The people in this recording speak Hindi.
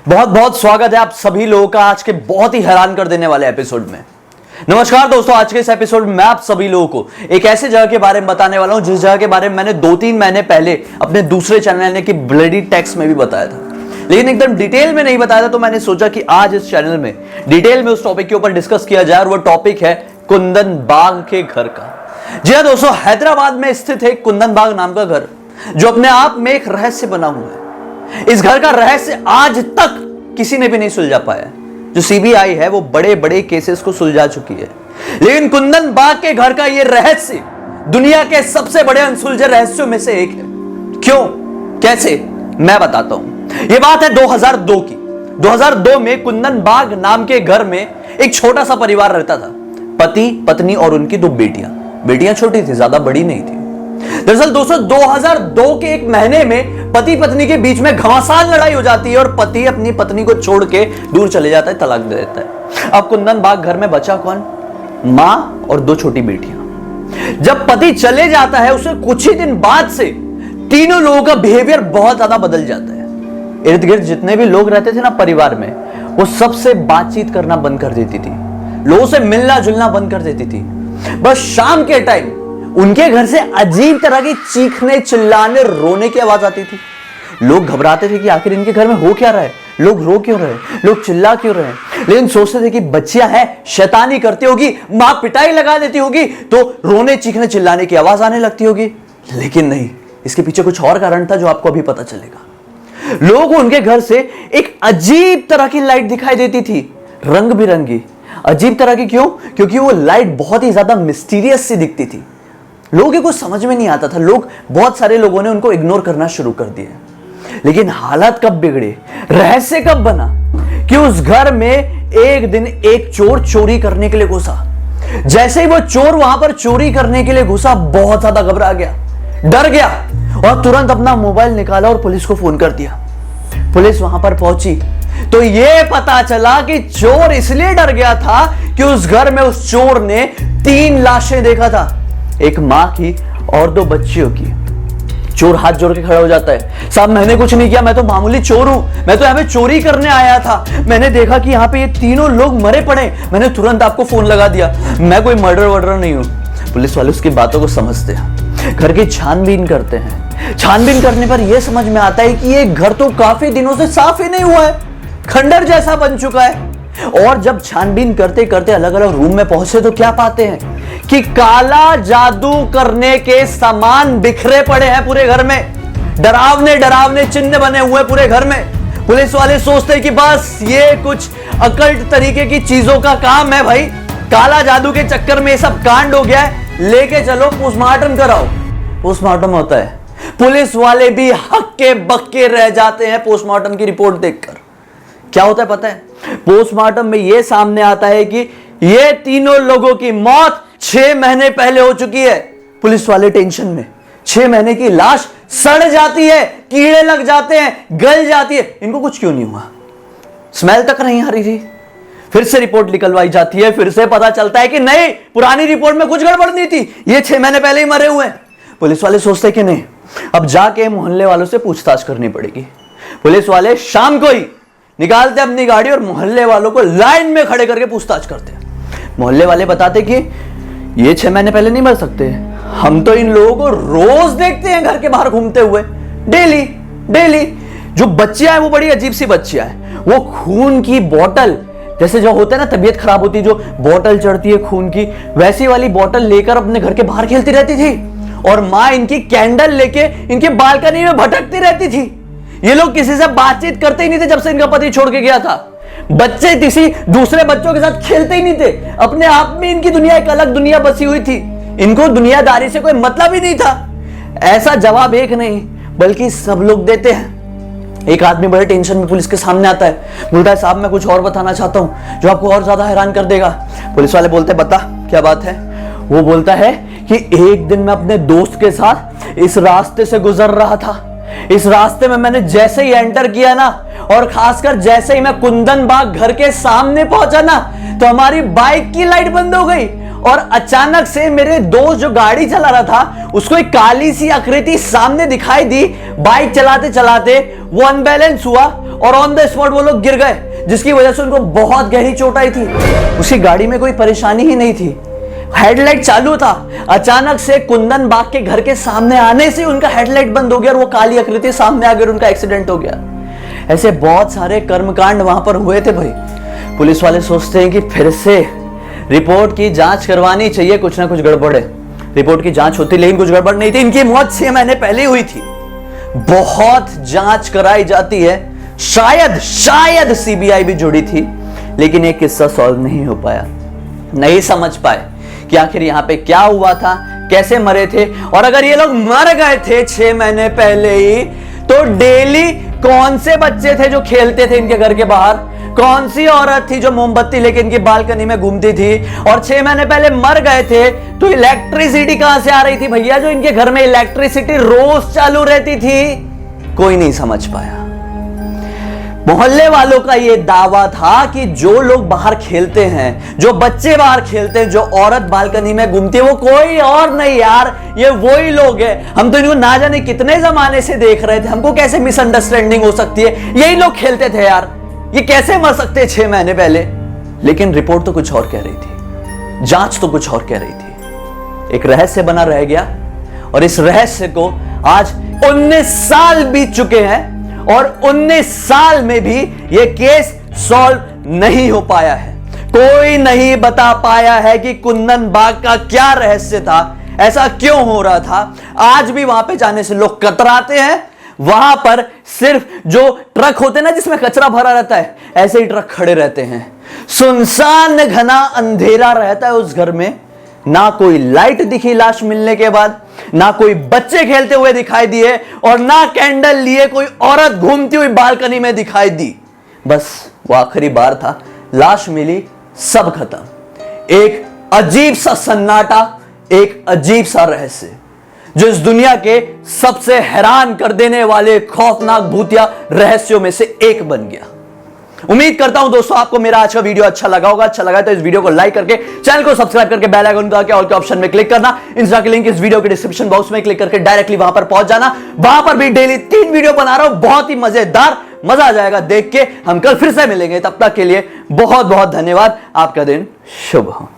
बहुत बहुत स्वागत है आप सभी लोगों का आज के बहुत ही हैरान कर देने वाले एपिसोड में। नमस्कार दोस्तों, आज के इस एपिसोड में मैं आप सभी लोगों को एक ऐसे जगह के बारे में बताने वाला हूं जिस जगह के बारे में मैंने 2-3 महीने पहले अपने दूसरे चैनल यानी कि ब्लडी टेक्स में भी बताया था, लेकिन एकदम डिटेल में नहीं बताया था। तो मैंने सोचा कि आज इस चैनल में डिटेल में उस टॉपिक के ऊपर डिस्कस किया जाए और वो टॉपिक है कुंदन बाग के घर का। जी हाँ दोस्तों, हैदराबाद में स्थित है कुंदन बाग नाम का घर जो अपने आप में एक रहस्य बना हुआ है। इस घर का रहस्य आज तक किसी ने भी नहीं सुलझा पाया। जो सीबीआई है वो बड़े बड़े केसेस को सुलझा चुकी है, लेकिन कुंदन बाग के घर का यह रहस्य दुनिया के सबसे बड़े अनसुलझे रहस्यों में से एक है। क्यों, कैसे, मैं बताता हूं। यह बात है 2002 की। 2002 में कुंदन बाग नाम के घर में एक छोटा सा परिवार रहता था। पति, पत्नी और उनकी 2 बेटियां छोटी थी, ज्यादा बड़ी नहीं थी। दरअसल दोस्तों 2002 के एक महीने में पति पत्नी के बीच में घमासान लड़ाई हो जाती है और पति अपनी पत्नी को छोड़ के दूर चले जाता है, तलाक दे देता है। अब कुंदन बाग घर में बचा कौन? मां और 2 छोटी बेटियां। जब पति चले जाता है उसके कुछ ही दिन बाद से तीनों लोगों का बिहेवियर बहुत ज्यादा बदल जाता है। इर्द गिर्द जितने भी लोग रहते थे ना परिवार में, वो सबसे बातचीत करना बंद कर देती थी, लोगों से मिलना जुलना बंद कर देती थी। बस शाम के टाइम उनके घर से अजीब तरह की चीखने, चिल्लाने, रोने की आवाज आती थी। लोग घबराते थे कि आखिर इनके घर में हो क्या रहा है, लोग रो क्यों रहे हैं, लोग चिल्ला क्यों रहे हैं। लेकिन सोचते थे कि बच्चियां हैं, शैतानी करती होगी, मां पिटाई लगा देती होगी तो रोने, चीखने, चिल्लाने की आवाज आने लगती होगी। लेकिन नहीं, इसके पीछे कुछ और कारण था जो आपको अभी पता चलेगा। लोगों को उनके घर से एक अजीब तरह की लाइट दिखाई देती थी, रंग बिरंगी। अजीब तरह की क्यों? क्योंकि वो लाइट बहुत ही ज्यादा मिस्टीरियस सी दिखती थी। लोगों को कुछ समझ में नहीं आता था। बहुत सारे लोगों ने उनको इग्नोर करना शुरू कर दिया। लेकिन हालात कब बिगड़े, रहस्य कब बना कि उस घर में एक दिन एक चोर चोरी करने के लिए घुसा। जैसे ही वो चोर वहां पर चोरी करने के लिए घुसा, बहुत ज्यादा घबरा गया, डर गया और तुरंत अपना मोबाइल निकाला और पुलिस को फोन कर दिया। पुलिस वहां पर पहुंची तो यह पता चला कि चोर इसलिए डर गया था कि उस घर में उस चोर ने 3 लाशें देखा था, एक मां की और 2 बच्चियों की। चोर हाथ जोड़ के खड़ा हो जाता है, साहब मैंने कुछ नहीं किया, मैं तो मामूली चोर हूं, मैं तो यहां पे चोरी करने आया था। मैंने देखा कि यहां पे ये तीनों लोग मरे पड़े, मैंने तुरंत आपको फोन लगा दिया, मैं कोई मर्डर वर्डर नहीं हूं। पुलिस वाले उसकी बातों को समझते हैं, घर की छानबीन करते हैं। छानबीन करने पर यह समझ में आता है कि ये घर तो काफी दिनों से साफ ही नहीं हुआ है, खंडर जैसा बन चुका है। और जब छानबीन करते करते अलग अलग रूम में पहुंचे तो क्या पाते हैं कि काला जादू करने के सामान बिखरे पड़े हैं पूरे घर में। डरावने डरावने चिन्ह बने हुए पूरे घर में। पुलिस वाले सोचते हैं कि बस ये कुछ अकल्ट तरीके की चीजों का काम है भाई, काला जादू के चक्कर में ये सब कांड हो गया है, लेके चलो पोस्टमार्टम कराओ। पोस्टमार्टम होता है, पुलिस वाले भी हक्के बक्के रह जाते हैं पोस्टमार्टम की रिपोर्ट देखकर। क्या होता है पता है? पोस्टमार्टम में यह सामने आता है कि ये तीनों लोगों की मौत 6 महीने पहले हो चुकी है। पुलिस वाले टेंशन में, 6 महीने की लाश सड़ जाती है, कीड़े लग जाते हैं, गल जाती है, इनको कुछ क्यों नहीं हुआ, स्मेल तक नहीं आ रही थी। फिर से रिपोर्ट निकलवाई जाती है, फिर से पता चलता है कि नहीं, पुरानी रिपोर्ट में कुछ गड़बड़ नहीं थी, ये 6 महीने पहले ही मरे हुए हैं। पुलिस वाले सोचते कि नहीं, अब जाके मोहल्ले वालों से पूछताछ करनी पड़ेगी। पुलिस वाले शाम को ही निकालते अपनी गाड़ी और मोहल्ले वालों को लाइन में खड़े करके पूछताछ करते हैं। मोहल्ले वाले बताते कि ये 6 महीने पहले नहीं मर सकते, हम तो इन लोगों को रोज देखते हैं घर के बाहर घूमते हुए, डेली। जो बच्चियां हैं वो बड़ी अजीब सी बच्चियां हैं। वो खून की बोतल, जैसे जो होता है ना, तबीयत खराब होती है, जो बोतल चढ़ती है खून की, वैसी वाली बोतल लेकर अपने घर के बाहर खेलती रहती थी। और मां इनकी कैंडल लेके इनके बालकनी में भटकती रहती थी। ये लोग किसी से बातचीत करते ही नहीं थे जब से इनका पति छोड़ के गया था। बच्चे किसी दूसरे बच्चों के साथ खेलते ही नहीं थे, अपने आप में इनकी दुनिया एक अलग दुनिया बसी हुई थी। इनको दुनियादारी से कोई मतलब ही नहीं था। ऐसा जवाब एक नहीं बल्कि सब लोग देते हैं। एक आदमी बड़े टेंशन में पुलिस के सामने आता है, बोलता है साहब मैं कुछ और बताना चाहता हूं जो आपको और ज्यादा हैरान कर देगा। पुलिस वाले बोलते हैं बता क्या बात है। वो बोलता है कि एक दिन मैं अपने दोस्त के साथ इस रास्ते से गुजर रहा था। इस रास्ते में मैंने जैसे ही एंटर किया ना, और खासकर जैसे ही मैं कुंदन बाग घर के सामने पहुंचा ना, तो हमारी बाइक की लाइट बंद हो गई और अचानक से मेरे दोस्त जो गाड़ी चला रहा था उसको एक काली सी आकृति सामने दिखाई दी। बाइक चलाते चलाते वो अनबैलेंस हुआ और ऑन द स्पॉट वो लोग गिर गए, जिसकी वजह से उनको बहुत गहरी चोट आई थी। उसकी गाड़ी में कोई परेशानी ही नहीं थी, हेडलाइट चालू था। अचानक से कुंदन बाग के घर के सामने आने से उनका हेडलाइट बंद हो गया और वो काली आकृति सामने आ गई और उनका एक्सीडेंट हो गया। ऐसे बहुत सारे कर्मकांड वहां पर हुए थे भाई। पुलिस वाले सोचते हैं कि फिर से रिपोर्ट की जांच करवानी चाहिए, कुछ ना कुछ गड़बड़ है। रिपोर्ट की जांच होती लेकिन कुछ गड़बड़ नहीं थी। इनकी मौत 6 महीने पहले हुई थी। बहुत जांच कराई जाती है, शायद सीबीआई भी जुड़ी थी, लेकिन एक किस्सा सॉल्व नहीं हो पाया। नहीं समझ पाए कि आखिर यहां पे क्या हुआ था, कैसे मरे थे। और अगर ये लोग मर गए थे 6 महीने पहले ही, तो डेली कौन से बच्चे थे जो खेलते थे इनके घर के बाहर? कौन सी औरत थी जो मोमबत्ती लेके इनकी बालकनी में घूमती थी? और 6 महीने पहले मर गए थे तो इलेक्ट्रिसिटी कहां से आ रही थी भैया, जो इनके घर में इलेक्ट्रिसिटी रोज चालू रहती थी? कोई नहीं समझ पाया। मोहल्ले वालों का यह दावा था कि जो लोग बाहर खेलते हैं, जो बच्चे बाहर खेलते हैं, जो औरत बालकनी में घूमती है, वो कोई और नहीं यार, ये वही लोग हैं। हम तो इनको ना जाने कितने जमाने से देख रहे थे, हमको कैसे मिसअंडरस्टैंडिंग हो सकती है? यही लोग खेलते थे यार, ये कैसे मर सकते हैं 6 महीने पहले? लेकिन रिपोर्ट तो कुछ और कह रही थी, जांच तो कुछ और कह रही थी। एक रहस्य बना रह गया और इस रहस्य को आज 19 साल बीत चुके हैं और 19 साल में भी यह केस सॉल्व नहीं हो पाया है। कोई नहीं बता पाया है कि कुंदन बाग का क्या रहस्य था, ऐसा क्यों हो रहा था। आज भी वहां पे जाने से लोग कतराते हैं। वहां पर सिर्फ जो ट्रक होते हैं ना जिसमें कचरा भरा रहता है, ऐसे ही ट्रक खड़े रहते हैं। सुनसान घना अंधेरा रहता है उस घर में। ना कोई लाइट दिखी लाश मिलने के बाद, ना कोई बच्चे खेलते हुए दिखाई दिए और ना कैंडल लिए कोई औरत घूमती हुई बालकनी में दिखाई दी। बस वो आखिरी बार था, लाश मिली, सब खत्म। एक अजीब सा सन्नाटा, एक अजीब सा रहस्य जो इस दुनिया के सबसे हैरान कर देने वाले खौफनाक भूतिया रहस्यों में से एक बन गया। उम्मीद करता हूं दोस्तों आपको मेरा आज का वीडियो अच्छा लगा होगा। अच्छा लगा तो इस वीडियो को लाइक करके चैनल को सब्सक्राइब करके बेल आइकन दबा के ऑल के ऑप्शन में क्लिक करना। इंस्टा की लिंक इस वीडियो के डिस्क्रिप्शन बॉक्स में क्लिक करके डायरेक्टली वहां पर पहुंच जाना। वहां पर भी डेली 3 वीडियो बना रहा हूं, बहुत ही मजेदार, मजा आ जाएगा देख के। हम कल फिर से मिलेंगे, तब तक के लिए बहुत बहुत धन्यवाद। आपका दिन शुभ हो।